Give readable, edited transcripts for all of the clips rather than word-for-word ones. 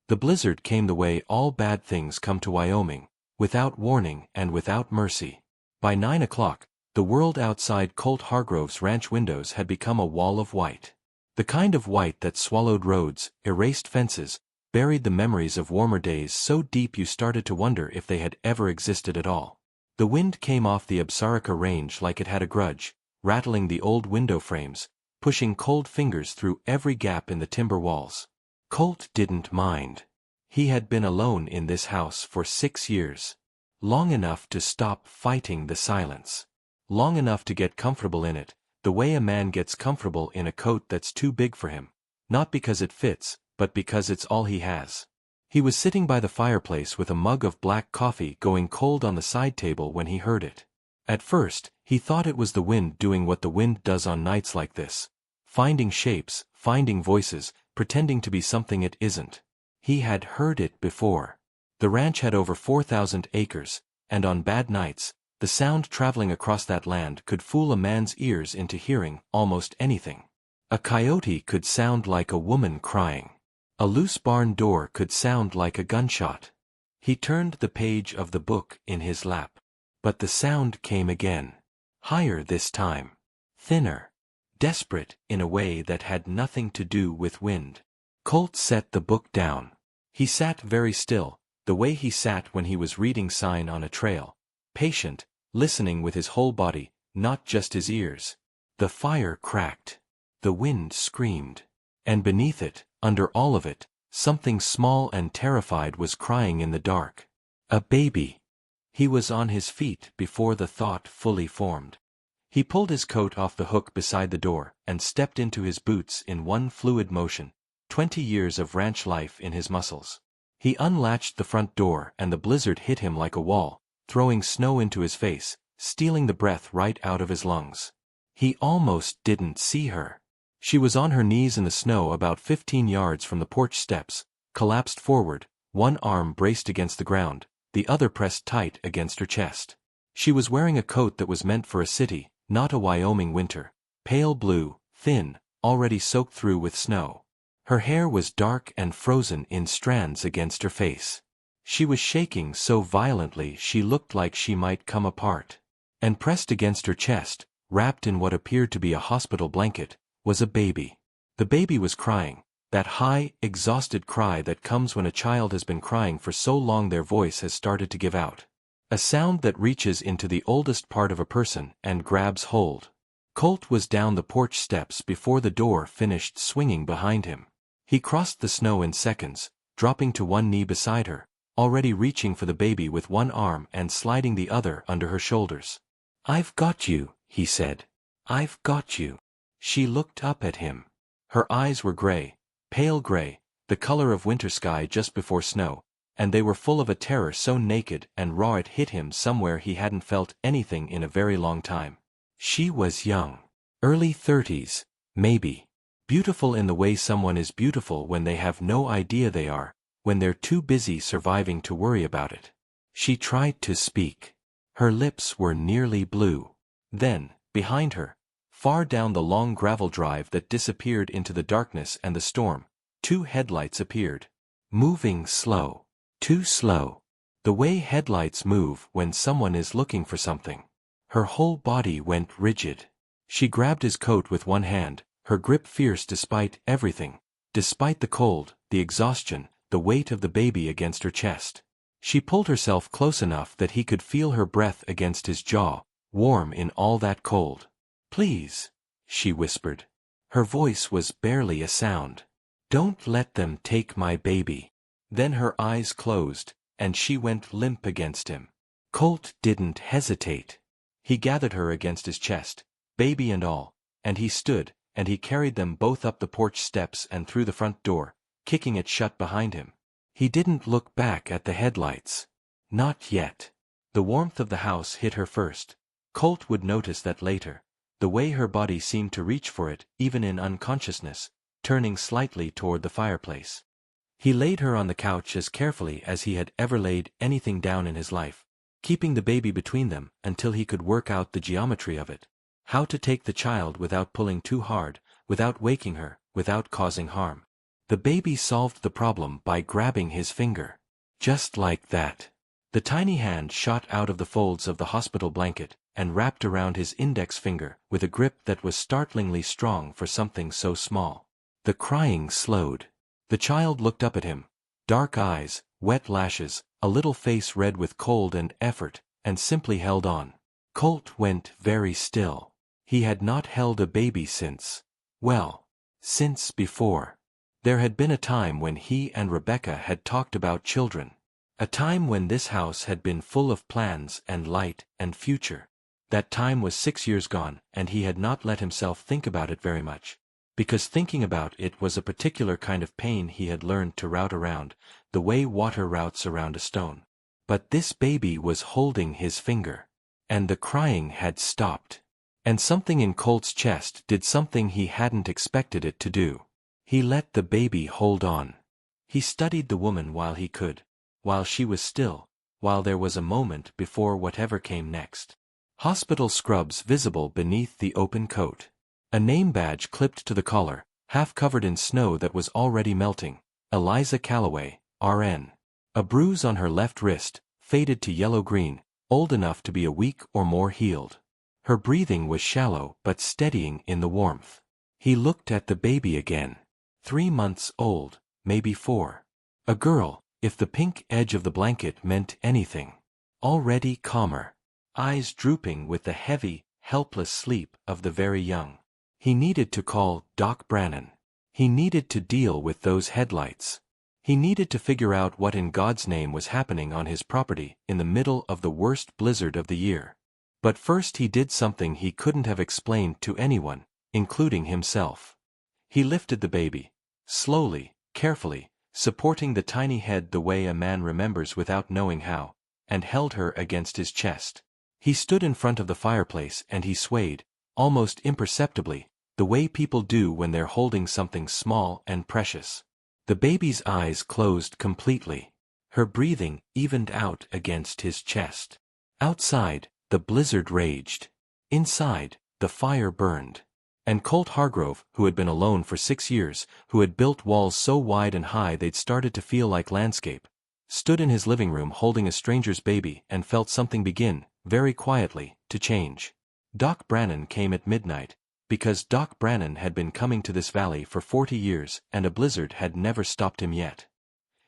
The blizzard came the way all bad things come to Wyoming, without warning and without mercy. By 9 o'clock, the world outside Colt Hargrove's ranch windows had become a wall of white. The kind of white that swallowed roads, erased fences, buried the memories of warmer days so deep you started to wonder if they had ever existed at all. The wind came off the Absarica range like it had a grudge, rattling the old window frames, pushing cold fingers through every gap in the timber walls. Colt didn't mind. He had been alone in this house for 6 years. Long enough to stop fighting the silence. Long enough to get comfortable in it, the way a man gets comfortable in a coat that's too big for him. Not because it fits, but because it's all he has. He was sitting by the fireplace with a mug of black coffee going cold on the side table when he heard it. At first, he thought it was the wind doing what the wind does on nights like this. Finding shapes, finding voices, pretending to be something it isn't. He had heard it before. The ranch had over 4,000 acres, and on bad nights, the sound traveling across that land could fool a man's ears into hearing almost anything. A coyote could sound like a woman crying. A loose barn door could sound like a gunshot. He turned the page of the book in his lap. But the sound came again. Higher this time. Thinner. Desperate in a way that had nothing to do with wind. Colt set the book down. He sat very still, the way he sat when he was reading sign on a trail. Patient, listening with his whole body, not just his ears. The fire cracked. The wind screamed. And beneath it, under all of it, something small and terrified was crying in the dark. A baby. He was on his feet before the thought fully formed. He pulled his coat off the hook beside the door and stepped into his boots in one fluid motion, 20 years of ranch life in his muscles. He unlatched the front door and the blizzard hit him like a wall, throwing snow into his face, stealing the breath right out of his lungs. He almost didn't see her. She was on her knees in the snow about 15 yards from the porch steps, collapsed forward, one arm braced against the ground, the other pressed tight against her chest. She was wearing a coat that was meant for a city, not a Wyoming winter, pale blue, thin, already soaked through with snow. Her hair was dark and frozen in strands against her face. She was shaking so violently she looked like she might come apart. And pressed against her chest, wrapped in what appeared to be a hospital blanket, was a baby. The baby was crying, that high, exhausted cry that comes when a child has been crying for so long their voice has started to give out. A sound that reaches into the oldest part of a person and grabs hold. Colt was down the porch steps before the door finished swinging behind him. He crossed the snow in seconds, dropping to one knee beside her, already reaching for the baby with one arm and sliding the other under her shoulders. "I've got you," he said. "I've got you." She looked up at him. Her eyes were gray, pale gray, the color of winter sky just before snow, and they were full of a terror so naked and raw it hit him somewhere he hadn't felt anything in a very long time. She was young. Early 30s, maybe. Beautiful in the way someone is beautiful when they have no idea they are, when they're too busy surviving to worry about it. She tried to speak. Her lips were nearly blue. Then, behind her, far down the long gravel drive that disappeared into the darkness and the storm, 2 headlights appeared. Moving slow. Too slow. The way headlights move when someone is looking for something. Her whole body went rigid. She grabbed his coat with one hand, her grip fierce despite everything, despite the cold, the exhaustion, the weight of the baby against her chest. She pulled herself close enough that he could feel her breath against his jaw, warm in all that cold. "Please," she whispered. Her voice was barely a sound. "Don't let them take my baby." Then her eyes closed, and she went limp against him. Colt didn't hesitate. He gathered her against his chest, baby and all, and he stood, and he carried them both up the porch steps and through the front door, kicking it shut behind him. He didn't look back at the headlights. Not yet. The warmth of the house hit her first. Colt would notice that later. The way her body seemed to reach for it, even in unconsciousness, turning slightly toward the fireplace. He laid her on the couch as carefully as he had ever laid anything down in his life, keeping the baby between them until he could work out the geometry of it. How to take the child without pulling too hard, without waking her, without causing harm. The baby solved the problem by grabbing his finger. Just like that. The tiny hand shot out of the folds of the hospital blanket and wrapped around his index finger with a grip that was startlingly strong for something so small. The crying slowed. The child looked up at him. Dark eyes, wet lashes, a little face red with cold and effort, and simply held on. Colt went very still. He had not held a baby since before. There had been a time when he and Rebecca had talked about children. A time when this house had been full of plans and light and future. That time was 6 years gone, and he had not let himself think about it very much. Because thinking about it was a particular kind of pain he had learned to route around, the way water routes around a stone. But this baby was holding his finger. And the crying had stopped. And something in Colt's chest did something he hadn't expected it to do. He let the baby hold on. He studied the woman while he could, while she was still, while there was a moment before whatever came next. Hospital scrubs visible beneath the open coat. A name badge clipped to the collar, half covered in snow that was already melting. Eliza Calloway, RN. A bruise on her left wrist, faded to yellow-green, old enough to be a week or more healed. Her breathing was shallow but steadying in the warmth. He looked at the baby again. 3 months old, maybe 4. A girl, if the pink edge of the blanket meant anything. Already calmer. Eyes drooping with the heavy, helpless sleep of the very young. He needed to call Doc Brannon. He needed to deal with those headlights. He needed to figure out what in God's name was happening on his property in the middle of the worst blizzard of the year. But first he did something he couldn't have explained to anyone, including himself. He lifted the baby. Slowly, carefully, supporting the tiny head the way a man remembers without knowing how, and held her against his chest. He stood in front of the fireplace and he swayed, almost imperceptibly, the way people do when they're holding something small and precious. The baby's eyes closed completely. Her breathing evened out against his chest. Outside, the blizzard raged. Inside, the fire burned. And Colt Hargrove, who had been alone for 6 years, who had built walls so wide and high they'd started to feel like landscape, stood in his living room holding a stranger's baby and felt something begin, very quietly, to change. Doc Brannon came at midnight, because Doc Brannon had been coming to this valley for 40 years and a blizzard had never stopped him yet.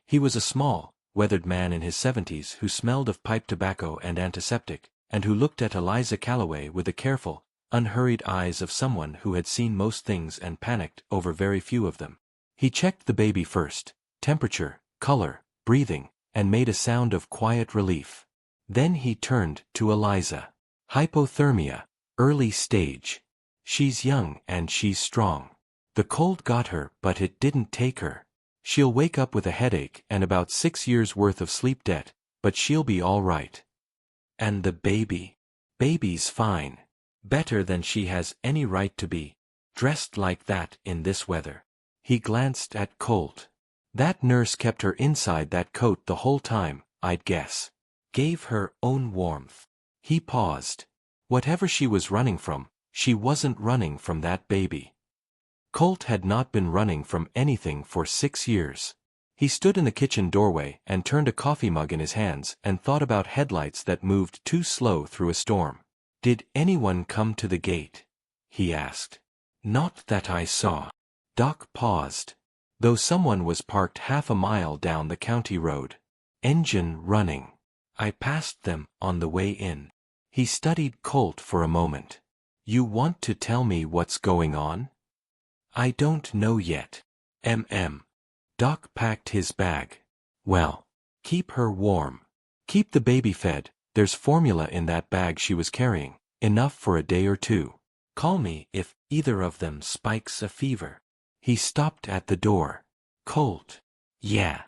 He was a small, weathered man in his 70s who smelled of pipe tobacco and antiseptic, and who looked at Eliza Calloway with the careful, unhurried eyes of someone who had seen most things and panicked over very few of them. He checked the baby first, temperature, color, breathing, and made a sound of quiet relief. Then he turned to Eliza. Hypothermia, early stage. She's young and she's strong. The cold got her, but it didn't take her. She'll wake up with a headache and about 6 years' worth of sleep debt, but she'll be all right. And the baby? Baby's fine. Better than she has any right to be, dressed like that in this weather. He glanced at Colt. That nurse kept her inside that coat the whole time, I'd guess. Gave her own warmth. He paused. Whatever she was running from, she wasn't running from that baby. Colt had not been running from anything for 6 years. He stood in the kitchen doorway and turned a coffee mug in his hands and thought about headlights that moved too slow through a storm. Did anyone come to the gate? He asked. Not that I saw. Doc paused. Though someone was parked half a mile down the county road. Engine running. I passed them on the way in. He studied Colt for a moment. You want to tell me what's going on? I don't know yet. Doc packed his bag. Well, keep her warm. Keep the baby fed. There's formula in that bag she was carrying, enough for a day or 2. Call me if either of them spikes a fever. He stopped at the door. Colt. Yeah.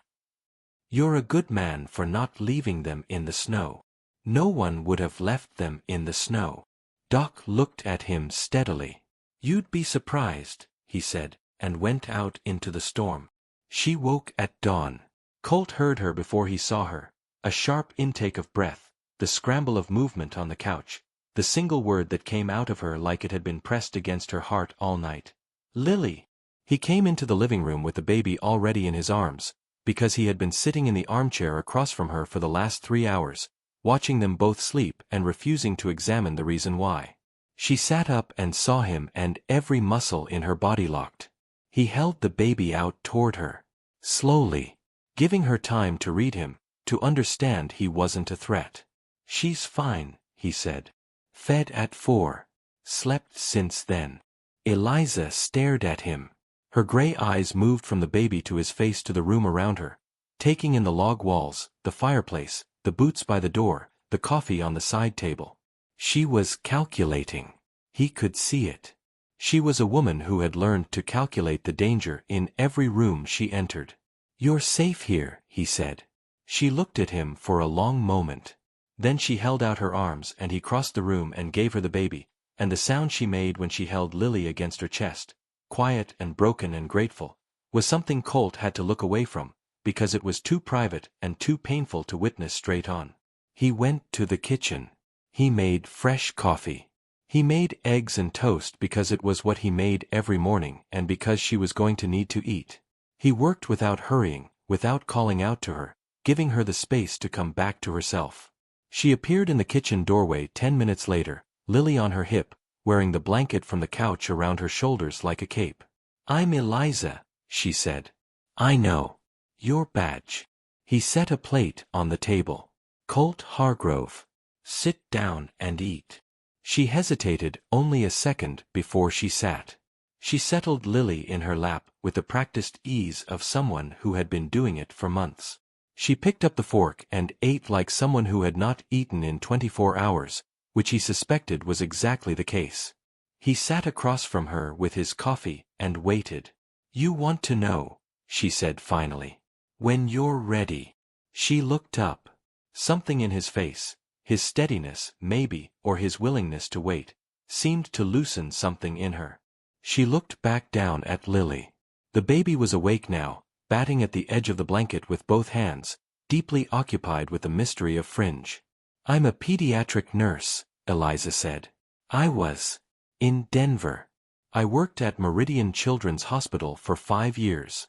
You're a good man for not leaving them in the snow. No one would have left them in the snow. Doc looked at him steadily. You'd be surprised, he said, and went out into the storm. She woke at dawn. Colt heard her before he saw her. A sharp intake of breath. The scramble of movement on the couch, the single word that came out of her like it had been pressed against her heart all night. Lily. He came into the living room with the baby already in his arms, because he had been sitting in the armchair across from her for the last 3 hours, watching them both sleep and refusing to examine the reason why. She sat up and saw him, and every muscle in her body locked. He held the baby out toward her, slowly, giving her time to read him, to understand he wasn't a threat. "She's fine," he said. "Fed at 4. Slept since then." Eliza stared at him. Her gray eyes moved from the baby to his face to the room around her, taking in the log walls, the fireplace, the boots by the door, the coffee on the side table. She was calculating. He could see it. She was a woman who had learned to calculate the danger in every room she entered. "You're safe here," he said. She looked at him for a long moment. Then she held out her arms and he crossed the room and gave her the baby, and the sound she made when she held Lily against her chest, quiet and broken and grateful, was something Colt had to look away from, because it was too private and too painful to witness straight on. He went to the kitchen. He made fresh coffee. He made eggs and toast because it was what he made every morning and because she was going to need to eat. He worked without hurrying, without calling out to her, giving her the space to come back to herself. She appeared in the kitchen doorway 10 minutes later, Lily on her hip, wearing the blanket from the couch around her shoulders like a cape. "I'm Eliza," she said. "I know. Your badge." He set a plate on the table. "Colt Hargrove. Sit down and eat." She hesitated only a second before she sat. She settled Lily in her lap with the practiced ease of someone who had been doing it for months. She picked up the fork and ate like someone who had not eaten in 24 hours, which he suspected was exactly the case. He sat across from her with his coffee and waited. "You want to know," she said finally. "When you're ready." She looked up. Something in his face, his steadiness, maybe, or his willingness to wait, seemed to loosen something in her. She looked back down at Lily. The baby was awake now, batting at the edge of the blanket with both hands, deeply occupied with the mystery of Fringe. "I'm a pediatric nurse," Eliza said. "I was in Denver. I worked at Meridian Children's Hospital for 5 years."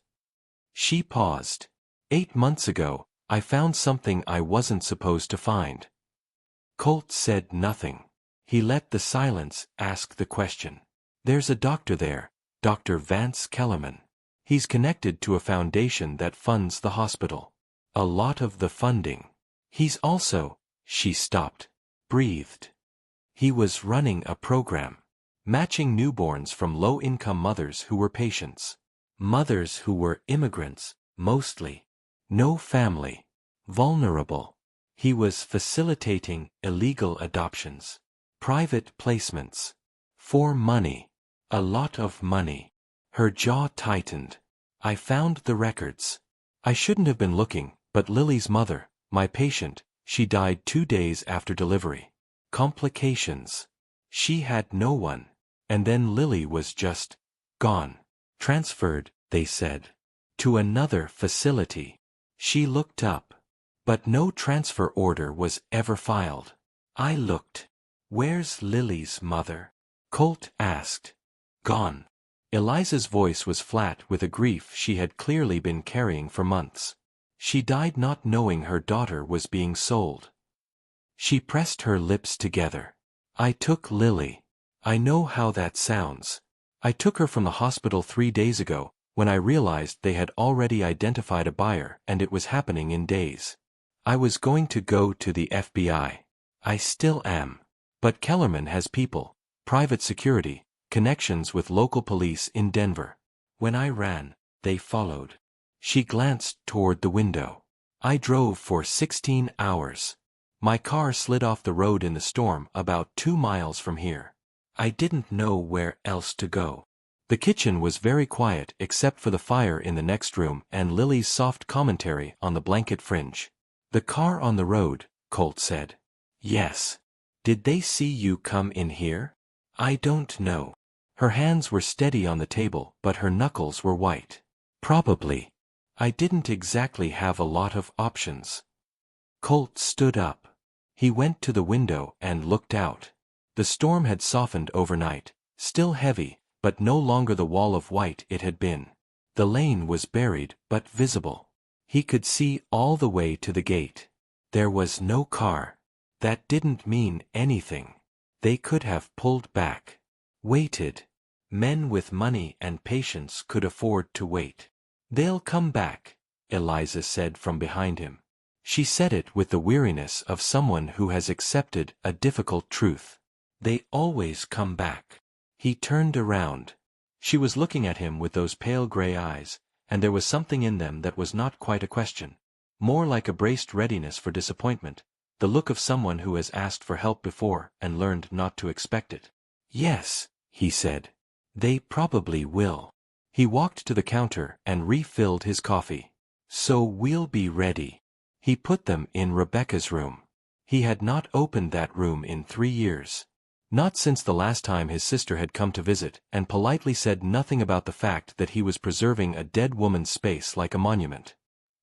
She paused. "8 months ago, I found something I wasn't supposed to find." Colt said nothing. He let the silence ask the question. "There's a doctor there, Dr. Vance Kellerman. He's connected to a foundation that funds the hospital. A lot of the funding. He's also—" She stopped. Breathed. "He was running a program. Matching newborns from low-income mothers who were patients. Mothers who were immigrants, mostly. No family. Vulnerable. He was facilitating illegal adoptions. Private placements. For money. A lot of money." Her jaw tightened. "I found the records. I shouldn't have been looking, but Lily's mother, my patient, she died 2 days after delivery. Complications. She had no one. And then Lily was just gone. Transferred, they said, to another facility." She looked up. "But no transfer order was ever filed." I looked. "Where's Lily's mother?" Colt asked. "Gone." Eliza's voice was flat with a grief she had clearly been carrying for months. "She died not knowing her daughter was being sold." She pressed her lips together. "I took Lily. I know how that sounds. I took her from the hospital 3 days ago, when I realized they had already identified a buyer and it was happening in days. I was going to go to the FBI. I still am. But Kellerman has people, private security, connections with local police in Denver. When I ran, they followed." She glanced toward the window. "I drove for 16 hours. My car slid off the road in the storm about 2 miles from here. I didn't know where else to go." The kitchen was very quiet except for the fire in the next room and Lily's soft commentary on the blanket fringe. "The car on the road," Colt said. "Yes. Did they see you come in here?" "I don't know." Her hands were steady on the table, but her knuckles were white. "Probably. I didn't exactly have a lot of options." Colt stood up. He went to the window and looked out. The storm had softened overnight, still heavy, but no longer the wall of white it had been. The lane was buried but visible. He could see all the way to the gate. There was no car. That didn't mean anything. They could have pulled back. Waited. Men with money and patience could afford to wait. "They'll come back," Eliza said from behind him. She said it with the weariness of someone who has accepted a difficult truth. "They always come back." He turned around. She was looking at him with those pale gray eyes, and there was something in them that was not quite a question. More like a braced readiness for disappointment, the look of someone who has asked for help before and learned not to expect it. "Yes," he said. "They probably will." He walked to the counter and refilled his coffee. "So we'll be ready." He put them in Rebecca's room. He had not opened that room in 3 years. Not since the last time his sister had come to visit and politely said nothing about the fact that he was preserving a dead woman's space like a monument.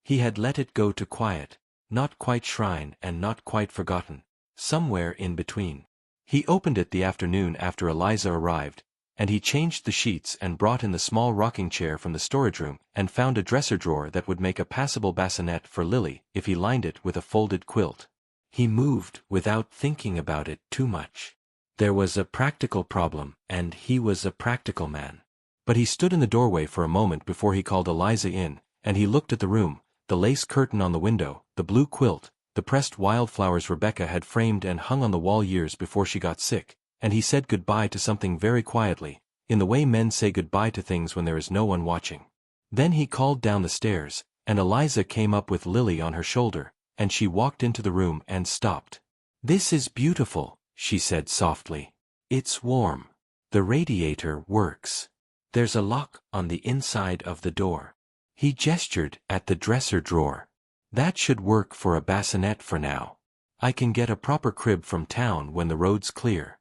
He had let it go to quiet, not quite shrine and not quite forgotten, somewhere in between. He opened it the afternoon after Eliza arrived, and he changed the sheets and brought in the small rocking chair from the storage room and found a dresser drawer that would make a passable bassinet for Lily if he lined it with a folded quilt. He moved without thinking about it too much. There was a practical problem, and he was a practical man. But he stood in the doorway for a moment before he called Eliza in, and he looked at the room, the lace curtain on the window, the blue quilt, the pressed wildflowers Rebecca had framed and hung on the wall years before she got sick, and he said goodbye to something very quietly, in the way men say goodbye to things when there is no one watching. Then he called down the stairs, and Eliza came up with Lily on her shoulder, and she walked into the room and stopped. "This is beautiful," she said softly. "It's warm. The radiator works. There's a lock on the inside of the door." He gestured at the dresser drawer. "That should work for a bassinet for now. I can get a proper crib from town when the road's clear."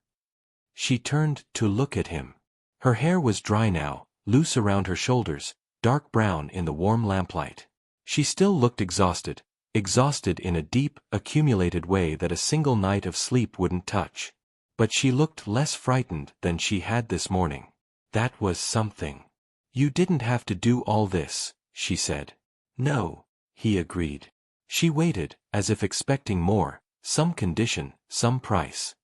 She turned to look at him. Her hair was dry now, loose around her shoulders, dark brown in the warm lamplight. She still looked exhausted in a deep, accumulated way that a single night of sleep wouldn't touch. But she looked less frightened than she had this morning. That was something. "You didn't have to do all this," she said. "No," he agreed. She waited, as if expecting more, some condition, some price.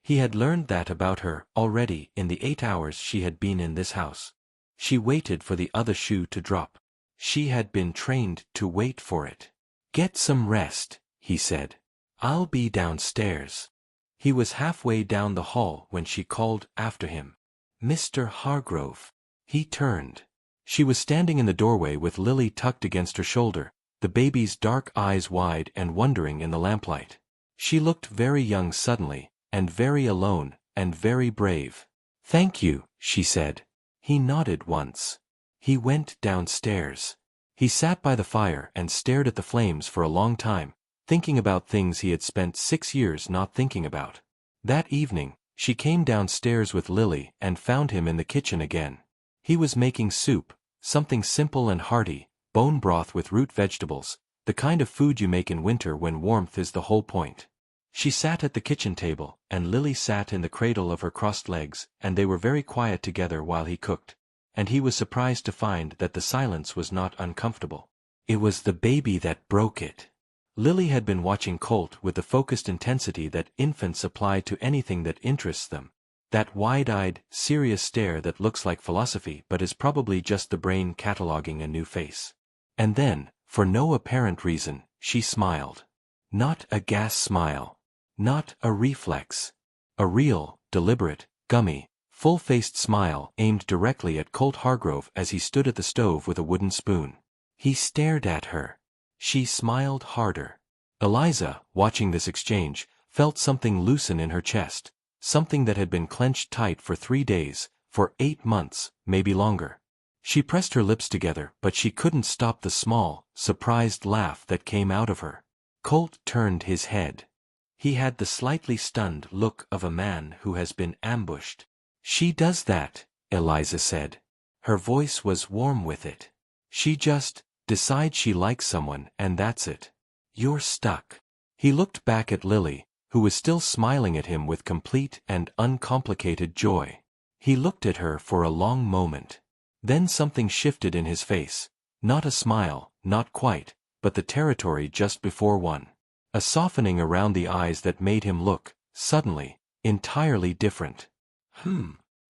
He had learned that about her already in the 8 hours she had been in this house. She waited for the other shoe to drop. She had been trained to wait for it. "Get some rest," he said. "I'll be downstairs." He was halfway down the hall when she called after him. "Mr. Hargrove." He turned. She was standing in the doorway with Lily tucked against her shoulder, the baby's dark eyes wide and wondering in the lamplight. She looked very young suddenly, and very alone, and very brave. "Thank you," she said. He nodded once. He went downstairs. He sat by the fire and stared at the flames for a long time, thinking about things he had spent 6 years not thinking about. That evening, she came downstairs with Lily and found him in the kitchen again. He was making soup, something simple and hearty, bone broth with root vegetables, the kind of food you make in winter when warmth is the whole point. She sat at the kitchen table, and Lily sat in the cradle of her crossed legs, and they were very quiet together while he cooked. And he was surprised to find that the silence was not uncomfortable. It was the baby that broke it. Lily had been watching Colt with the focused intensity that infants apply to anything that interests them, that wide-eyed, serious stare that looks like philosophy but is probably just the brain cataloging a new face. And then, for no apparent reason, she smiled. Not a gas smile. Not a reflex. A real, deliberate, gummy, full-faced smile aimed directly at Colt Hargrove as he stood at the stove with a wooden spoon. He stared at her. She smiled harder. Eliza, watching this exchange, felt something loosen in her chest, something that had been clenched tight for 3 days, for 8 months, maybe longer. She pressed her lips together, but she couldn't stop the small, surprised laugh that came out of her. Colt turned his head. He had the slightly stunned look of a man who has been ambushed. "She does that," Eliza said. Her voice was warm with it. "She just decides she likes someone and that's it. You're stuck." He looked back at Lily, who was still smiling at him with complete and uncomplicated joy. He looked at her for a long moment. Then something shifted in his face. Not a smile, not quite, but the territory just before one. A softening around the eyes that made him look, suddenly, entirely different.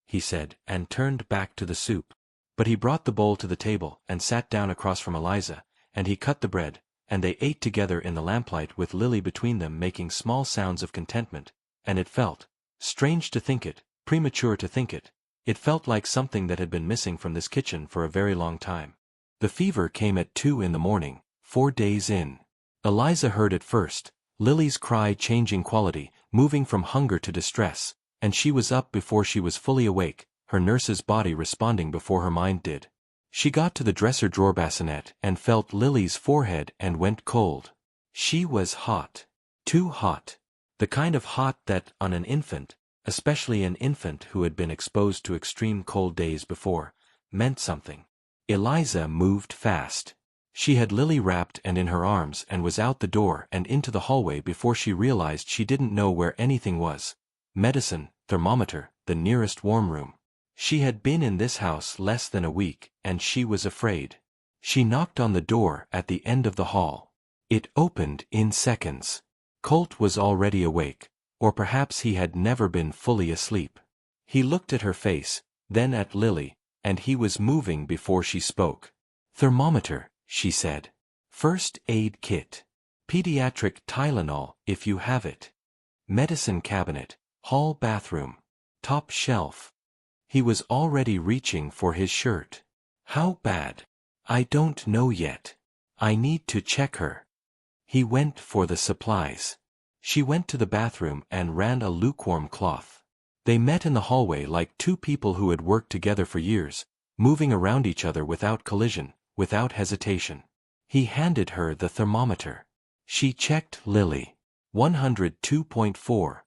He said, and turned back to the soup. But he brought the bowl to the table and sat down across from Eliza, and he cut the bread, and they ate together in the lamplight with Lily between them making small sounds of contentment, and it felt, strange to think it, premature to think it, it felt like something that had been missing from this kitchen for a very long time. The fever came at 2 in the morning, 4 days in. Eliza heard it first, Lily's cry changing quality, moving from hunger to distress, and she was up before she was fully awake, her nurse's body responding before her mind did. She got to the dresser drawer bassinet and felt Lily's forehead and went cold. She was hot. Too hot. The kind of hot that, on an infant, especially an infant who had been exposed to extreme cold days before, meant something. Eliza moved fast. She had Lily wrapped and in her arms and was out the door and into the hallway before she realized she didn't know where anything was. Medicine, thermometer, the nearest warm room. She had been in this house less than a week, and she was afraid. She knocked on the door at the end of the hall. It opened in seconds. Colt was already awake, or perhaps he had never been fully asleep. He looked at her face, then at Lily, and he was moving before she spoke. Thermometer, she said. First aid kit. Pediatric Tylenol, if you have it. Medicine cabinet, hall bathroom. Top shelf. He was already reaching for his shirt. How bad? I don't know yet. I need to check her. He went for the supplies. She went to the bathroom and ran a lukewarm cloth. They met in the hallway like two people who had worked together for years, moving around each other without collision, without hesitation. He handed her the thermometer. She checked Lily. 102.4.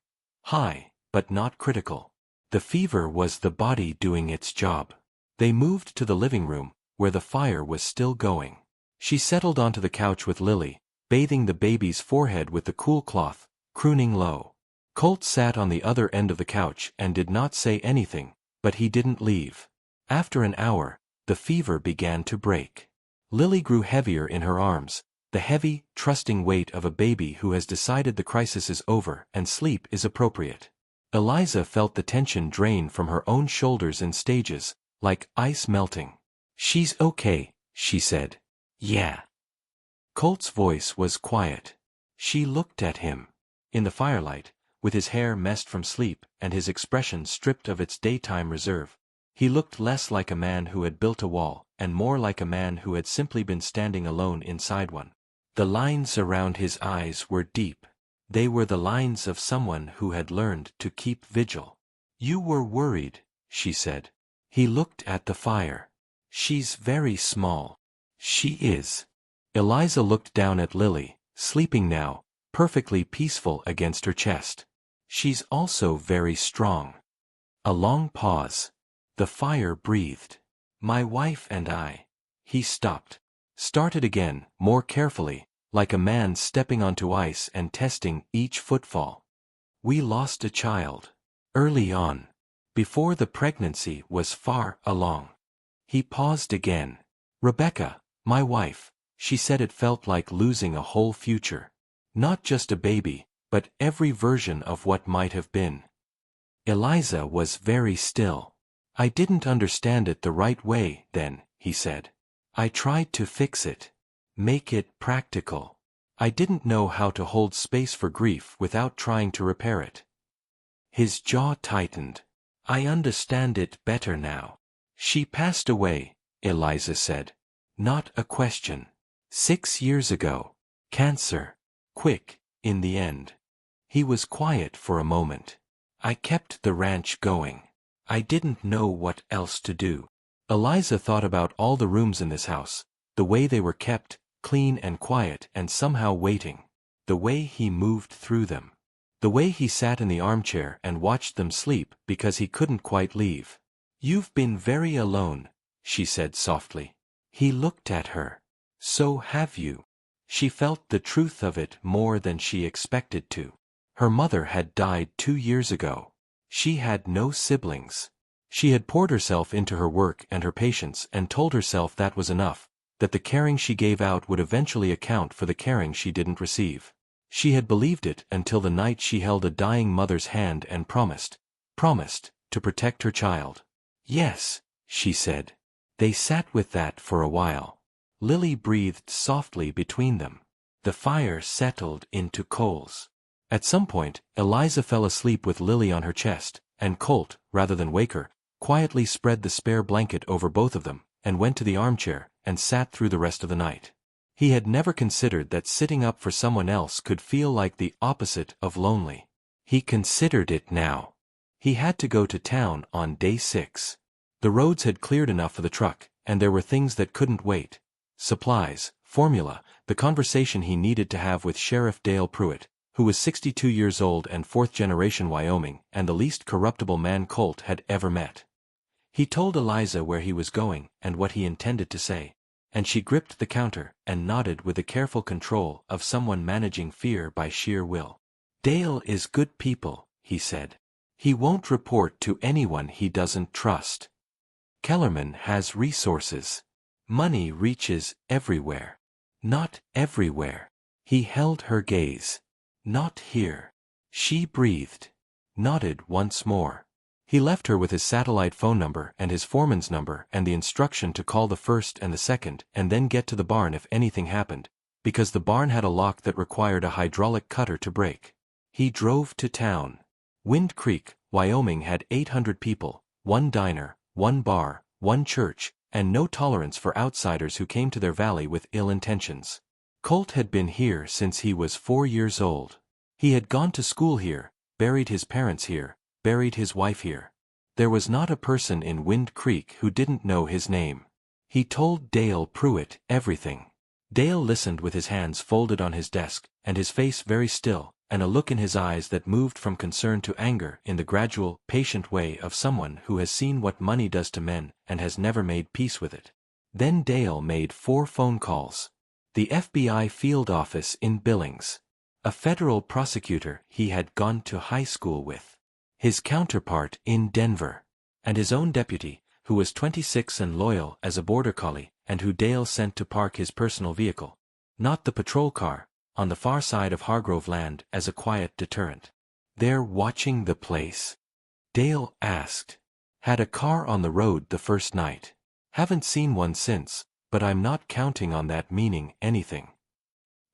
High, but not critical. The fever was the body doing its job. They moved to the living room, where the fire was still going. She settled onto the couch with Lily, bathing the baby's forehead with the cool cloth, crooning low. Colt sat on the other end of the couch and did not say anything, but he didn't leave. After an hour, the fever began to break. Lily grew heavier in her arms, the heavy, trusting weight of a baby who has decided the crisis is over and sleep is appropriate. Eliza felt the tension drain from her own shoulders in stages, like ice melting. She's okay, she said. Yeah. Colt's voice was quiet. She looked at him. In the firelight, with his hair messed from sleep and his expression stripped of its daytime reserve, he looked less like a man who had built a wall and more like a man who had simply been standing alone inside one. The lines around his eyes were deep. They were the lines of someone who had learned to keep vigil. You were worried, she said. He looked at the fire. She's very small. She is. Eliza looked down at Lily, sleeping now, perfectly peaceful against her chest. She's also very strong. A long pause. The fire breathed. My wife and I. He stopped. Started again, more carefully, like a man stepping onto ice and testing each footfall. We lost a child. Early on. Before the pregnancy was far along. He paused again. Rebecca, my wife, she said it felt like losing a whole future. Not just a baby, but every version of what might have been. Eliza was very still. I didn't understand it the right way then, he said. I tried to fix it. Make it practical. I didn't know how to hold space for grief without trying to repair it. His jaw tightened. I understand it better now. She passed away, Eliza said. Not a question. 6 years ago. Cancer. Quick, in the end. He was quiet for a moment. I kept the ranch going. I didn't know what else to do. Eliza thought about all the rooms in this house, the way they were kept, clean and quiet and somehow waiting. The way he moved through them. The way he sat in the armchair and watched them sleep because he couldn't quite leave. You've been very alone, she said softly. He looked at her. So have you. She felt the truth of it more than she expected to. Her mother had died 2 years ago. She had no siblings. She had poured herself into her work and her patience and told herself that was enough, that the caring she gave out would eventually account for the caring she didn't receive. She had believed it until the night she held a dying mother's hand and promised to protect her child. Yes, she said. They sat with that for a while. Lily breathed softly between them. The fire settled into coals. At some point, Eliza fell asleep with Lily on her chest, and Colt, rather than wake her, quietly spread the spare blanket over both of them, and went to the armchair, and sat through the rest of the night. He had never considered that sitting up for someone else could feel like the opposite of lonely. He considered it now. He had to go to town on day 6. The roads had cleared enough for the truck, and there were things that couldn't wait. Supplies, formula, the conversation he needed to have with Sheriff Dale Pruitt, who was 62 years old and 4th-generation Wyoming and the least corruptible man Colt had ever met. He told Eliza where he was going and what he intended to say, and she gripped the counter and nodded with the careful control of someone managing fear by sheer will. "Dale is good people," he said. "He won't report to anyone he doesn't trust. Kellerman has resources. Money reaches everywhere." "Not everywhere." He held her gaze. "Not here." She breathed. Nodded once more. He left her with his satellite phone number and his foreman's number and the instruction to call the first and the second and then get to the barn if anything happened, because the barn had a lock that required a hydraulic cutter to break. He drove to town. Wind Creek, Wyoming had 800 people, 1 diner, 1 bar, 1 church, and no tolerance for outsiders who came to their valley with ill intentions. Colt had been here since he was 4 years old. He had gone to school here, buried his parents here, buried his wife here. There was not a person in Wind Creek who didn't know his name. He told Dale Pruitt everything. Dale listened with his hands folded on his desk, and his face very still, and a look in his eyes that moved from concern to anger in the gradual, patient way of someone who has seen what money does to men and has never made peace with it. Then Dale made 4 phone calls. The FBI field office in Billings. A federal prosecutor he had gone to high school with. His counterpart in Denver. And his own deputy, who was 26 and loyal as a border collie, and who Dale sent to park his personal vehicle, not the patrol car, on the far side of Hargrove land as a quiet deterrent. "They're watching the place?" Dale asked. "Had a car on the road the first night. Haven't seen one since, but I'm not counting on that meaning anything."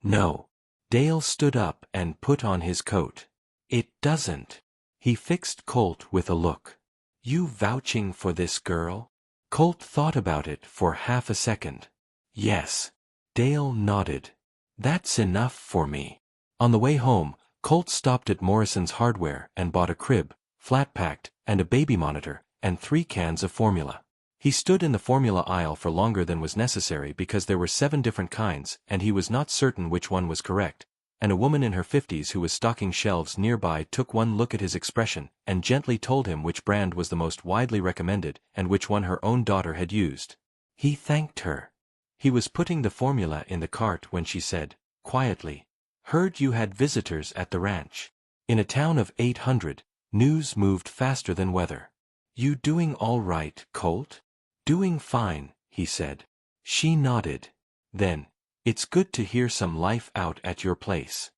"No." Dale stood up and put on his coat. "It doesn't." He fixed Colt with a look. "You vouching for this girl?" Colt thought about it for half a second. "Yes." Dale nodded. "That's enough for me." On the way home, Colt stopped at Morrison's Hardware and bought a crib, flat-packed, and a baby monitor, and 3 cans of formula. He stood in the formula aisle for longer than was necessary because there were 7 different kinds and he was not certain which one was correct, and a woman in her 50s who was stocking shelves nearby took one look at his expression and gently told him which brand was the most widely recommended and which one her own daughter had used. He thanked her. He was putting the formula in the cart when she said, quietly, "Heard you had visitors at the ranch." In a town of 800, news moved faster than weather. "You doing all right, Colt?" "Doing fine," he said. She nodded. Then, "It's good to hear some life out at your place."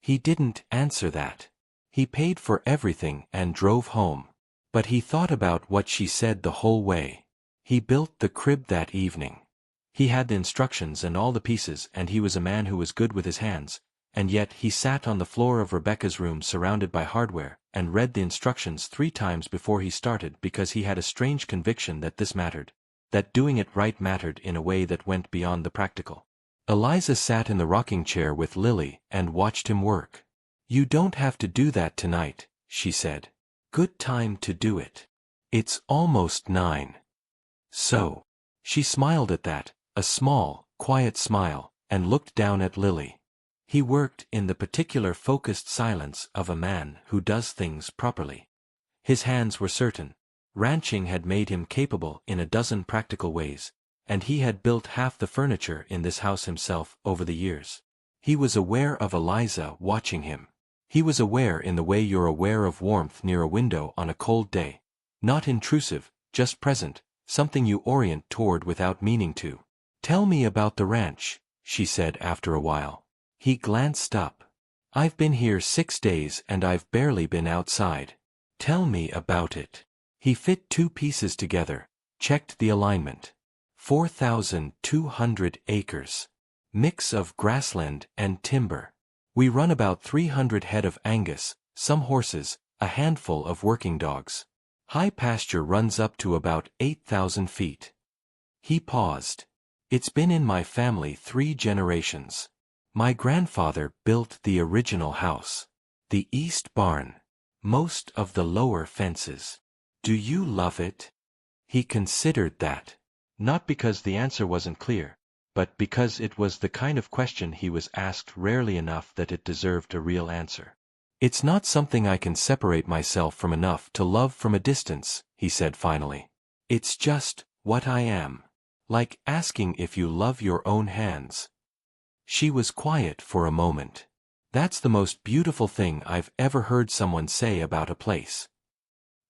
He didn't answer that. He paid for everything and drove home. But he thought about what she said the whole way. He built the crib that evening. He had the instructions and all the pieces and he was a man who was good with his hands, and yet he sat on the floor of Rebecca's room surrounded by hardware and read the instructions 3 times before he started because he had a strange conviction that this mattered, that doing it right mattered in a way that went beyond the practical. Eliza sat in the rocking chair with Lily and watched him work. "You don't have to do that tonight," she said. "Good time to do it. It's almost 9. So." She smiled at that, a small, quiet smile, and looked down at Lily. He worked in the particular focused silence of a man who does things properly. His hands were certain. Ranching had made him capable in a dozen practical ways, and he had built half the furniture in this house himself over the years. He was aware of Eliza watching him. He was aware in the way you're aware of warmth near a window on a cold day, Not intrusive, just present, something you orient toward without meaning to. "Tell me about the ranch," she said after a while. He glanced up. "I've been here 6 days and I've barely been outside. Tell me about it." He fit 2 pieces together, checked the alignment. 4,200 acres. Mix of grassland and timber. We run about 300 head of Angus, some horses, a handful of working dogs. High pasture runs up to about 8,000 feet. He paused. "It's been in my family 3 generations. My grandfather built the original house. The east barn. Most of the lower fences. Do you love it?" He considered that. Not because the answer wasn't clear, but because it was the kind of question he was asked rarely enough that it deserved a real answer. "It's not something I can separate myself from enough to love from a distance," he said finally. "It's just what I am. Like asking if you love your own hands." She was quiet for a moment. "That's the most beautiful thing I've ever heard someone say about a place."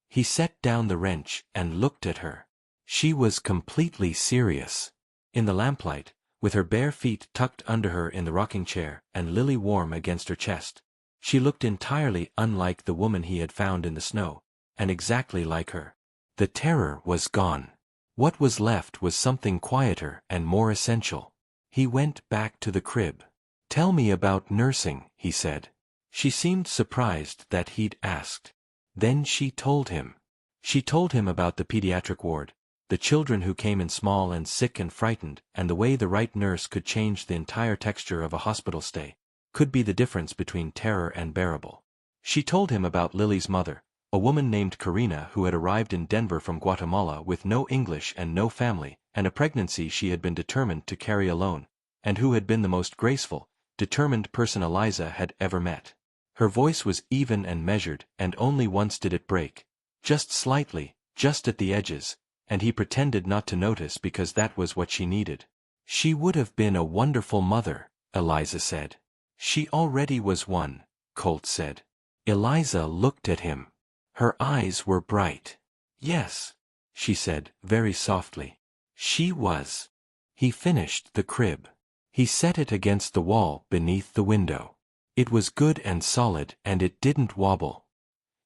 He set down the wrench and looked at her. She was completely serious. In the lamplight, with her bare feet tucked under her in the rocking chair and Lily warm against her chest, she looked entirely unlike the woman he had found in the snow, and exactly like her. The terror was gone. What was left was something quieter and more essential. He went back to the crib. "Tell me about nursing," he said. She seemed surprised that he'd asked. Then she told him. She told him about the pediatric ward, the children who came in small and sick and frightened, and the way the right nurse could change the entire texture of a hospital stay, could be the difference between terror and bearable. She told him about Lily's mother, a woman named Karina who had arrived in Denver from Guatemala with no English and no family, and a pregnancy she had been determined to carry alone, and who had been the most graceful, determined person Eliza had ever met. Her voice was even and measured, and only once did it break. Just slightly, just at the edges, and he pretended not to notice because that was what she needed. "She would have been a wonderful mother," Eliza said. "She already was one," Colt said. Eliza looked at him. Her eyes were bright. "Yes," she said, very softly. "She was." He finished the crib. He set it against the wall beneath the window. It was good and solid and it didn't wobble.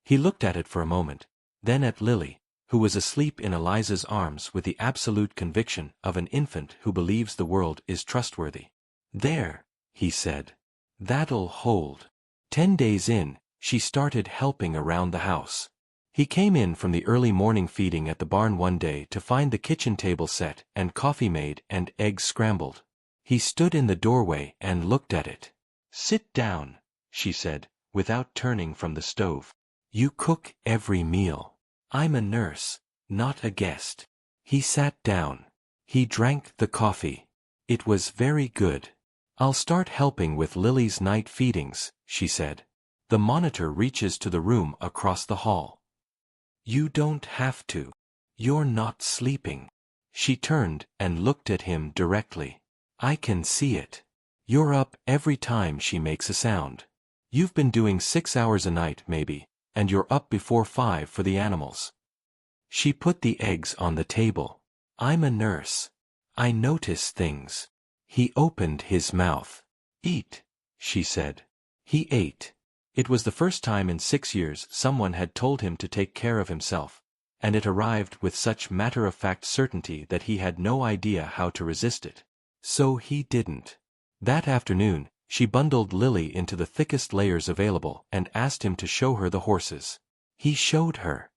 He looked at it for a moment, then at Lily, who was asleep in Eliza's arms with the absolute conviction of an infant who believes the world is trustworthy. "There," he said. "That'll hold." 10 days in, she started helping around the house. He came in from the early morning feeding at the barn one day to find the kitchen table set and coffee made and eggs scrambled. He stood in the doorway and looked at it. "Sit down," she said, without turning from the stove. "You cook every meal. I'm a nurse, not a guest." He sat down. He drank the coffee. It was very good. "I'll start helping with Lily's night feedings," she said. "The monitor reaches to the room across the hall." "You don't have to. You're not sleeping." She turned and looked at him directly. "I can see it. You're up every time she makes a sound. You've been doing 6 hours a night maybe, and you're up before 5 for the animals." She put the eggs on the table. "I'm a nurse. I notice things." He opened his mouth. "Eat," she said. He ate. It was the first time in 6 years someone had told him to take care of himself, and it arrived with such matter-of-fact certainty that he had no idea how to resist it. So he didn't. That afternoon, she bundled Lily into the thickest layers available and asked him to show her the horses. He showed her.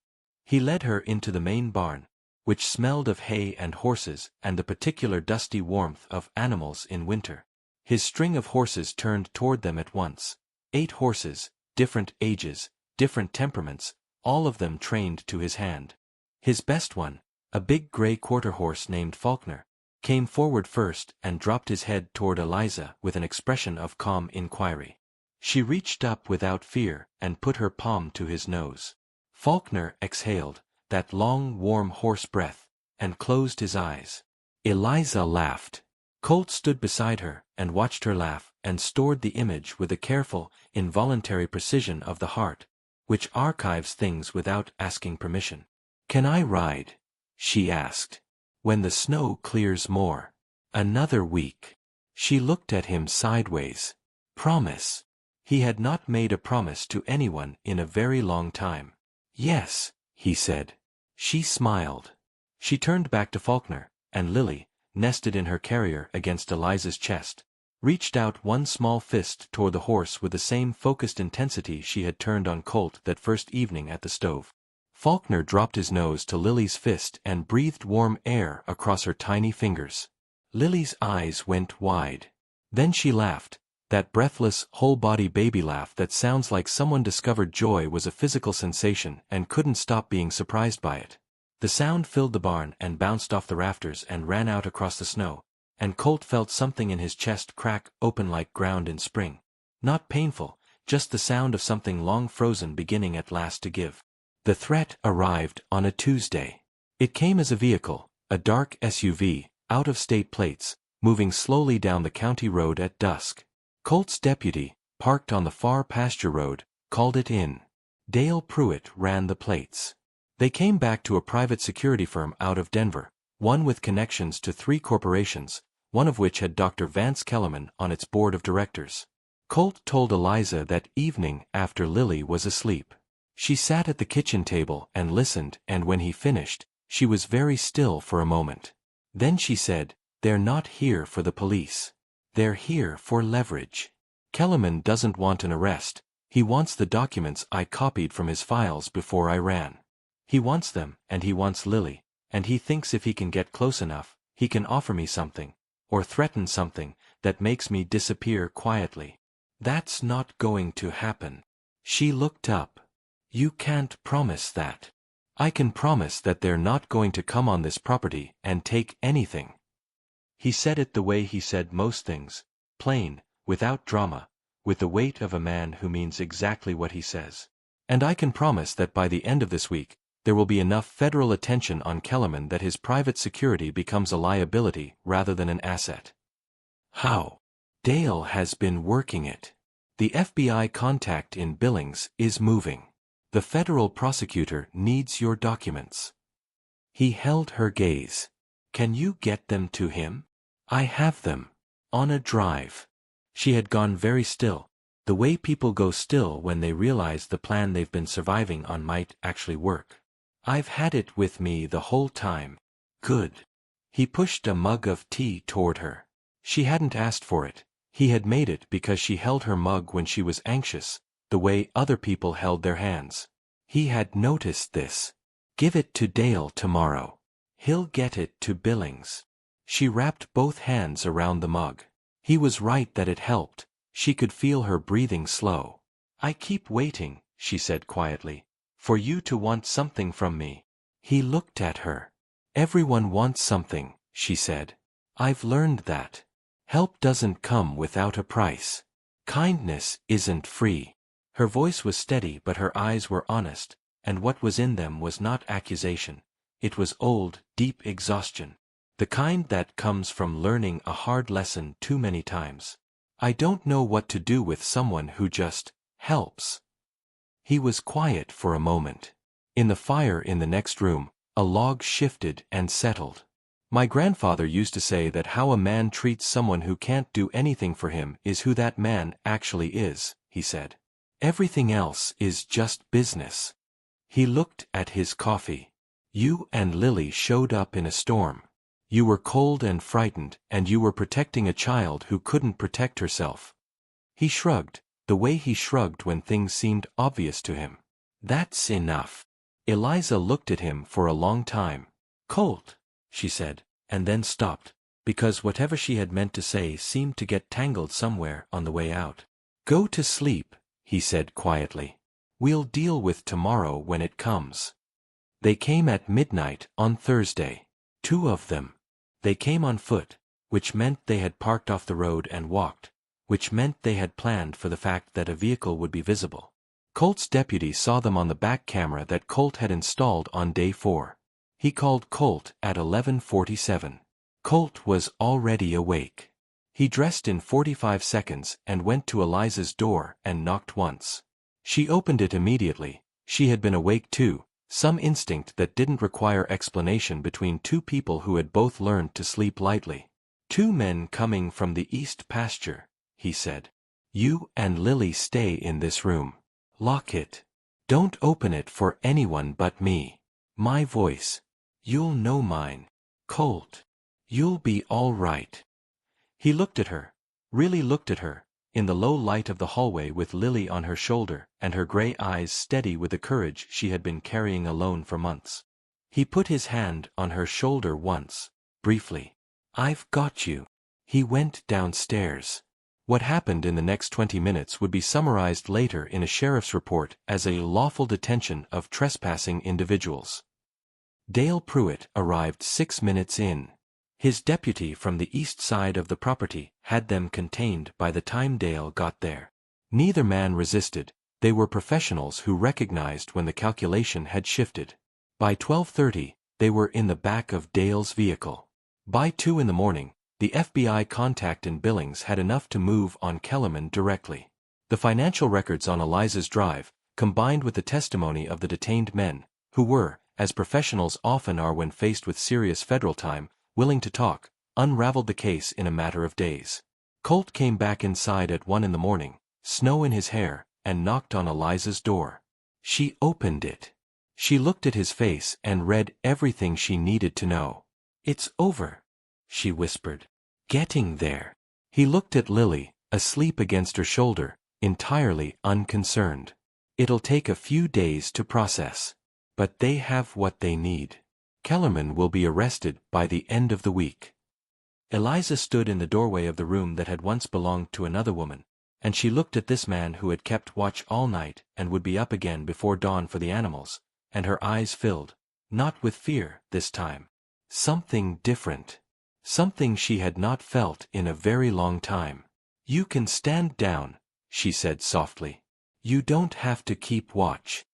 He led her into the main barn, which smelled of hay and horses and the particular dusty warmth of animals in winter. His string of horses turned toward them at once. 8 horses, different ages, different temperaments, all of them trained to his hand. His best one, a big gray quarter horse named Faulkner, came forward first and dropped his head toward Eliza with an expression of calm inquiry. She reached up without fear and put her palm to his nose. Faulkner exhaled, that long warm horse breath, and closed his eyes. Eliza laughed. Colt stood beside her and watched her laugh and stored the image with a careful, involuntary precision of the heart, which archives things without asking permission. "Can I ride?" she asked. "When the snow clears more." "Another week." She looked at him sideways. "Promise." He had not made a promise to anyone in a very long time. "Yes," he said. She smiled. She turned back to Faulkner, and Lily, nested in her carrier against Eliza's chest, reached out one small fist toward the horse with the same focused intensity she had turned on Colt that first evening at the stove. Faulkner dropped his nose to Lily's fist and breathed warm air across her tiny fingers. Lily's eyes went wide. Then she laughed, that breathless, whole-body baby laugh that sounds like someone discovered joy was a physical sensation and couldn't stop being surprised by it. The sound filled the barn and bounced off the rafters and ran out across the snow, and Colt felt something in his chest crack open like ground in spring. Not painful, just the sound of something long frozen beginning at last to give. The threat arrived on a Tuesday. It came as a vehicle, a dark SUV, out of state plates, moving slowly down the county road at dusk. Colt's deputy, parked on the far pasture road, called it in. Dale Pruitt ran the plates. They came back to a private security firm out of Denver, one with connections to 3 corporations, one of which had Dr. Vance Kellerman on its board of directors. Colt told Eliza that evening after Lily was asleep. She sat at the kitchen table and listened, and when he finished, she was very still for a moment. Then she said, "They're not here for the police. They're here for leverage. Kellerman doesn't want an arrest. He wants the documents I copied from his files before I ran. He wants them, and he wants Lily, and he thinks if he can get close enough, he can offer me something, or threaten something, that makes me disappear quietly. That's not going to happen." She looked up. "You can't promise that." "I can promise that they're not going to come on this property and take anything." He said it the way he said most things, plain, without drama, with the weight of a man who means exactly what he says. "And I can promise that by the end of this week, there will be enough federal attention on Kellerman that his private security becomes a liability rather than an asset." "How?" "Dale has been working it. The FBI contact in Billings is moving. The federal prosecutor needs your documents." He held her gaze. "Can you get them to him?" "I have them. On a drive." She had gone very still, the way people go still when they realize the plan they've been surviving on might actually work. "I've had it with me the whole time." "Good." He pushed a mug of tea toward her. She hadn't asked for it. He had made it because she held her mug when she was anxious, the way other people held their hands. He had noticed this. "Give it to Dale tomorrow. He'll get it to Billings." She wrapped both hands around the mug. He was right that it helped. She could feel her breathing slow. "I keep waiting," she said quietly, "for you to want something from me." He looked at her. "Everyone wants something," she said. "I've learned that. Help doesn't come without a price. Kindness isn't free." Her voice was steady but her eyes were honest, and what was in them was not accusation. It was old, deep exhaustion. The kind that comes from learning a hard lesson too many times. "I don't know what to do with someone who just helps." He was quiet for a moment. In the fire in the next room, a log shifted and settled. "My grandfather used to say that how a man treats someone who can't do anything for him is who that man actually is," he said. "Everything else is just business." He looked at his coffee. "You and Lily showed up in a storm. You were cold and frightened, and you were protecting a child who couldn't protect herself." He shrugged, the way he shrugged when things seemed obvious to him. "That's enough." Eliza looked at him for a long time. "Colt," she said, and then stopped, because whatever she had meant to say seemed to get tangled somewhere on the way out. "Go to sleep," he said quietly. "We'll deal with tomorrow when it comes." They came at midnight on Thursday. 2 of them. They came on foot, which meant they had parked off the road and walked, which meant they had planned for the fact that a vehicle would be visible. Colt's deputy saw them on the back camera that Colt had installed on day 4. He called Colt at 11:47. Colt was already awake. He dressed in 45 seconds and went to Eliza's door and knocked once. She opened it immediately. She had been awake too, Some instinct that didn't require explanation between two people who had both learned to sleep lightly. "Two men coming from the east pasture," he said. "You and Lily stay in this room. Lock it. Don't open it for anyone but me. My voice. You'll know mine. Colt. You'll be all right." He looked at her. Really looked at her, in the low light of the hallway with Lily on her shoulder and her gray eyes steady with the courage she had been carrying alone for months. He put his hand on her shoulder once, briefly. "I've got you." He went downstairs. What happened in the next 20 minutes would be summarized later in a sheriff's report as a lawful detention of trespassing individuals. Dale Pruitt arrived 6 minutes in. His deputy from the east side of the property had them contained by the time Dale got there. Neither man resisted. They were professionals who recognized when the calculation had shifted. By 12:30, they were in the back of Dale's vehicle. By 2 in the morning, the FBI contact in Billings had enough to move on Kellerman directly. The financial records on Eliza's drive, combined with the testimony of the detained men, who were, as professionals often are when faced with serious federal time, willing to talk, unraveled the case in a matter of days. Colt came back inside at 1 in the morning, snow in his hair, and knocked on Eliza's door. She opened it. She looked at his face and read everything she needed to know. "It's over," she whispered. "Getting there." He looked at Lily, asleep against her shoulder, entirely unconcerned. "It'll take a few days to process. But they have what they need. Kellerman will be arrested by the end of the week." Eliza stood in the doorway of the room that had once belonged to another woman, and she looked at this man who had kept watch all night and would be up again before dawn for the animals, and her eyes filled, not with fear this time. Something different. Something she had not felt in a very long time. "You can stand down," she said softly. "You don't have to keep watch."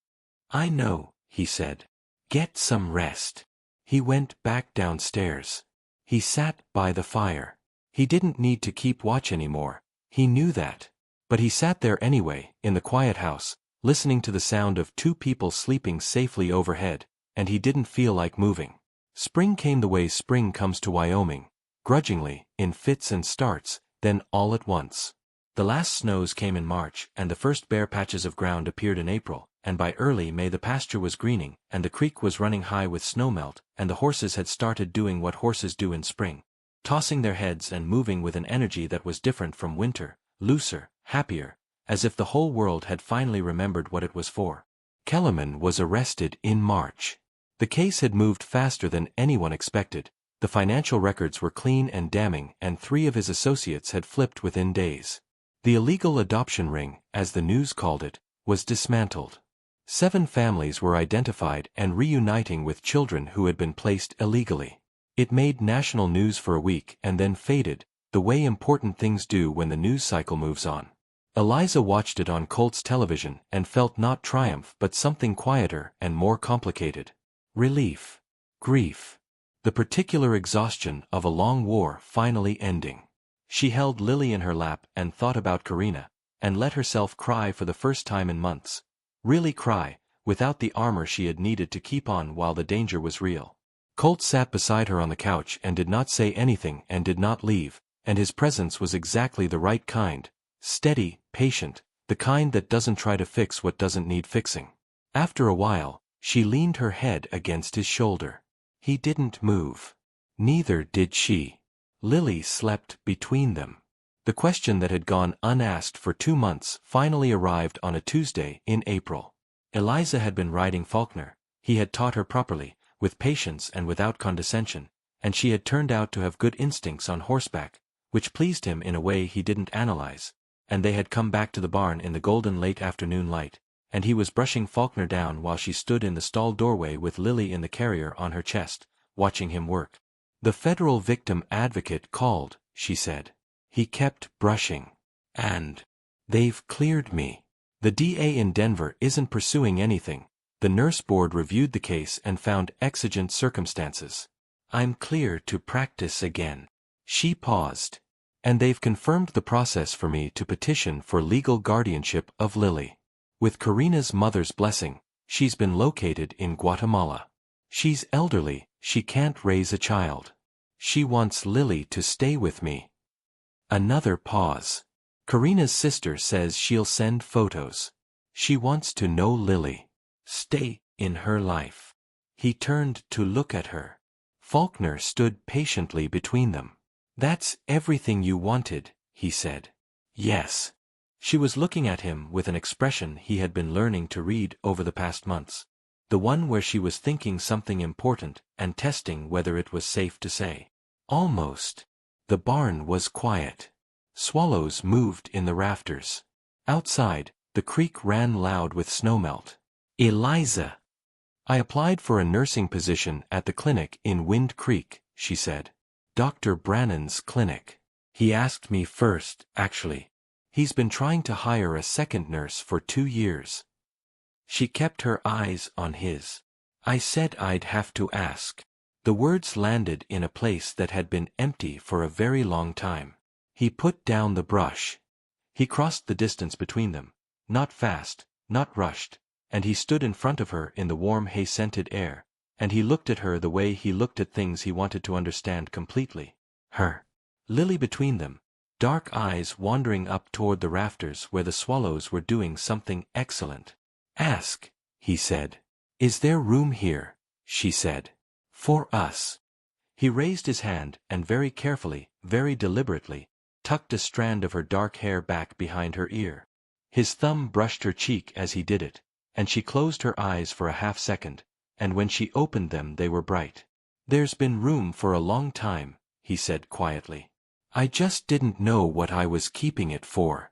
"I know," he said. "Get some rest." He went back downstairs. He sat by the fire. He didn't need to keep watch anymore. He knew that. But he sat there anyway, in the quiet house, listening to the sound of two people sleeping safely overhead, and he didn't feel like moving. Spring came the way spring comes to Wyoming, grudgingly, in fits and starts, then all at once. The last snows came in March, and the first bare patches of ground appeared in April, and by early May the pasture was greening, and the creek was running high with snowmelt, and the horses had started doing what horses do in spring, tossing their heads and moving with an energy that was different from winter, looser, happier, as if the whole world had finally remembered what it was for. Kellerman was arrested in March. The case had moved faster than anyone expected. The financial records were clean and damning, and 3 of his associates had flipped within days. The illegal adoption ring, as the news called it, was dismantled. 7 families were identified and reuniting with children who had been placed illegally. It made national news for a week and then faded, the way important things do when the news cycle moves on. Eliza watched it on Colt's television and felt not triumph but something quieter and more complicated. Relief. Grief. The particular exhaustion of a long war finally ending. She held Lily in her lap and thought about Karina, and let herself cry for the first time in months. Really cry, without the armor she had needed to keep on while the danger was real. Colt sat beside her on the couch and did not say anything and did not leave, and his presence was exactly the right kind, steady, patient, the kind that doesn't try to fix what doesn't need fixing. After a while, she leaned her head against his shoulder. He didn't move. Neither did she. Lily slept between them. The question that had gone unasked for 2 months finally arrived on a Tuesday in April. Eliza had been riding Faulkner. He had taught her properly, with patience and without condescension, and she had turned out to have good instincts on horseback, which pleased him in a way he didn't analyze, and they had come back to the barn in the golden late afternoon light, and he was brushing Faulkner down while she stood in the stall doorway with Lily in the carrier on her chest, watching him work. "The federal victim advocate called," she said. He kept brushing. "And they've cleared me. The DA in Denver isn't pursuing anything. The nurse board reviewed the case and found exigent circumstances. I'm clear to practice again." She paused. "And they've confirmed the process for me to petition for legal guardianship of Lily. With Karina's mother's blessing, She's been located in Guatemala. She's elderly, she can't raise a child. She wants Lily to stay with me. Another pause. Karina's sister says she'll send photos. She wants to know Lily. Stay in her life. He turned to look at her. Faulkner stood patiently between them. That's everything you wanted, he said. Yes. She was looking at him with an expression he had been learning to read over the past months. The one where she was thinking something important and testing whether it was safe to say. Almost. The barn was quiet. Swallows moved in the rafters. Outside, the creek ran loud with snowmelt. Eliza. I applied for a nursing position at the clinic in Wind Creek, she said. Dr. Brannan's clinic. He asked me first, actually. He's been trying to hire a second nurse for 2 years. She kept her eyes on his. I said I'd have to ask. The words landed in a place that had been empty for a very long time. He put down the brush. He crossed the distance between them, not fast, not rushed, and he stood in front of her in the warm hay-scented air, and he looked at her the way he looked at things he wanted to understand completely. Her. Lily between them, dark eyes wandering up toward the rafters where the swallows were doing something excellent. Ask, he said. Is there room here? She said. For us. He raised his hand and very carefully, very deliberately, tucked a strand of her dark hair back behind her ear. His thumb brushed her cheek as he did it, and she closed her eyes for a half-second, and when she opened them they were bright. There's been room for a long time, he said quietly. I just didn't know what I was keeping it for.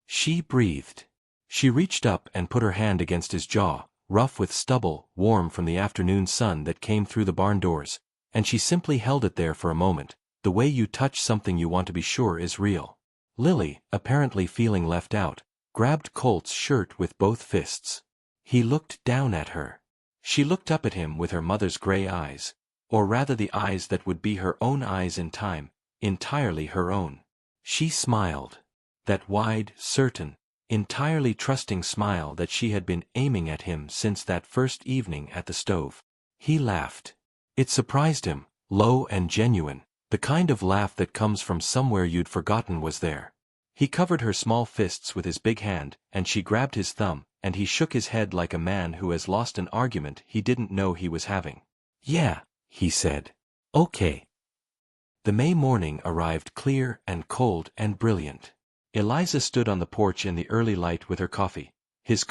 She breathed. She reached up and put her hand against his jaw, rough with stubble, warm from the afternoon sun that came through the barn doors, and she simply held it there for a moment, the way you touch something you want to be sure is real. Lily, apparently feeling left out, grabbed Colt's shirt with both fists. He looked down at her. She looked up at him with her mother's gray eyes, or rather the eyes that would be her own eyes in time, entirely her own. She smiled. That wide, certain, entirely trusting smile that she had been aiming at him since that first evening at the stove. He laughed. It surprised him, low and genuine, the kind of laugh that comes from somewhere you'd forgotten was there. He covered her small fists with his big hand, and she grabbed his thumb, and he shook his head like a man who has lost an argument he didn't know he was having. Yeah, he said. Okay. The May morning arrived clear and cold and brilliant. Eliza stood on the porch in the early light with her coffee. His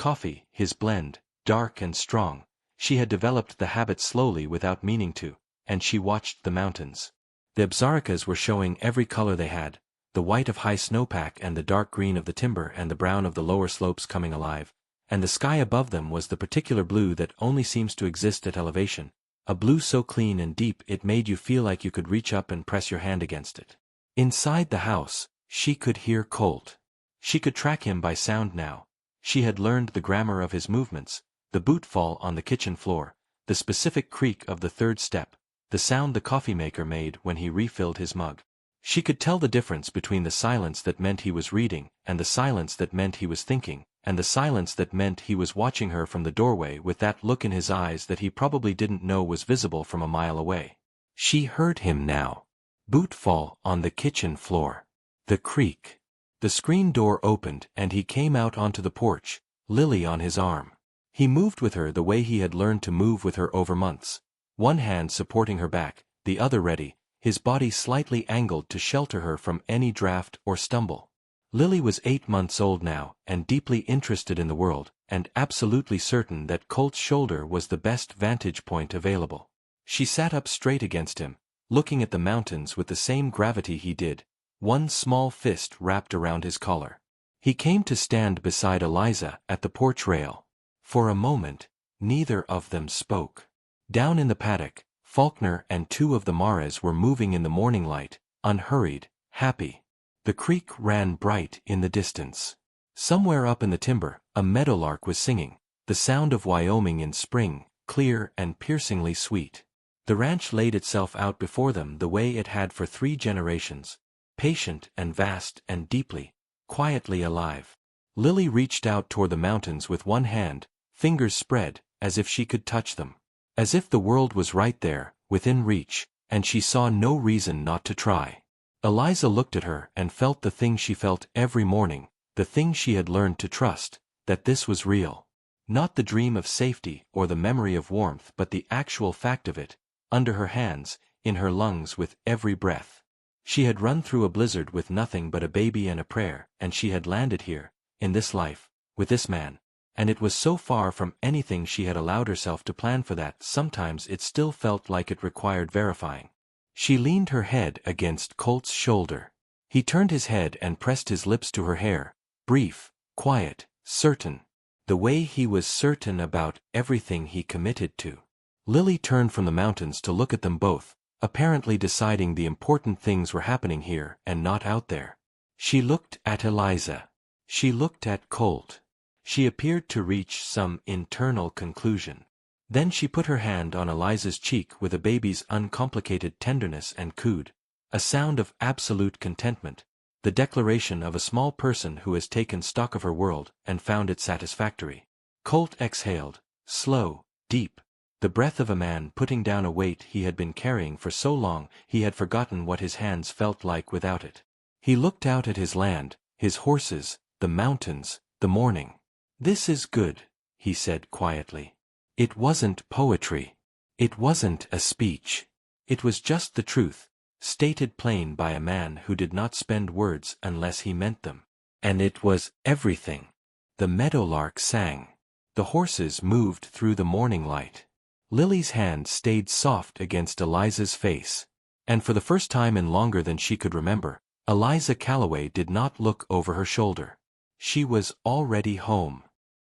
blend, dark and strong. She had developed the habit slowly without meaning to, and she watched the mountains. The Absaricas were showing every color they had, the white of high snowpack and the dark green of the timber and the brown of the lower slopes coming alive, and the sky above them was the particular blue that only seems to exist at elevation, a blue so clean and deep it made you feel like you could reach up and press your hand against it. Inside the house, she could hear Colt. She could track him by sound now. She had learned the grammar of his movements, the boot fall on the kitchen floor, the specific creak of the third step, the sound the coffee maker made when he refilled his mug. She could tell the difference between the silence that meant he was reading, and the silence that meant he was thinking, and the silence that meant he was watching her from the doorway with that look in his eyes that he probably didn't know was visible from a mile away. She heard him now. Boot fall on the kitchen floor. The creak. The screen door opened and he came out onto the porch, Lily on his arm. He moved with her the way he had learned to move with her over months, one hand supporting her back, the other ready, his body slightly angled to shelter her from any draft or stumble. Lily was 8 months old now, and deeply interested in the world, and absolutely certain that Colt's shoulder was the best vantage point available. She sat up straight against him, looking at the mountains with the same gravity he did, one small fist wrapped around his collar. He came to stand beside Eliza at the porch rail. For a moment, neither of them spoke. Down in the paddock, Faulkner and 2 of the Mares were moving in the morning light, unhurried, happy. The creek ran bright in the distance. Somewhere up in the timber, a meadowlark was singing, the sound of Wyoming in spring, clear and piercingly sweet. The ranch laid itself out before them the way it had for 3 generations, patient and vast and deeply, quietly alive. Lily reached out toward the mountains with one hand, fingers spread, as if she could touch them. As if the world was right there, within reach, and she saw no reason not to try. Eliza looked at her and felt the thing she felt every morning, the thing she had learned to trust, that this was real. Not the dream of safety or the memory of warmth, but the actual fact of it, under her hands, in her lungs with every breath. She had run through a blizzard with nothing but a baby and a prayer, and she had landed here, in this life, with this man, and it was so far from anything she had allowed herself to plan for that sometimes it still felt like it required verifying. She leaned her head against Colt's shoulder. He turned his head and pressed his lips to her hair, brief, quiet, certain. The way he was certain about everything he committed to. Lily turned from the mountains to look at them both, apparently deciding the important things were happening here and not out there. She looked at Eliza. She looked at Colt. She appeared to reach some internal conclusion. Then she put her hand on Eliza's cheek with a baby's uncomplicated tenderness and cooed. A sound of absolute contentment. The declaration of a small person who has taken stock of her world and found it satisfactory. Colt exhaled, slow, deep, the breath of a man putting down a weight he had been carrying for so long he had forgotten what his hands felt like without it. He looked out at his land, his horses, the mountains, the morning. "This is good," he said quietly. It wasn't poetry. It wasn't a speech. It was just the truth, stated plain by a man who did not spend words unless he meant them. And it was everything. The meadowlark sang. The horses moved through the morning light. Lily's hand stayed soft against Eliza's face. And for the first time in longer than she could remember, Eliza Calloway did not look over her shoulder. She was already home.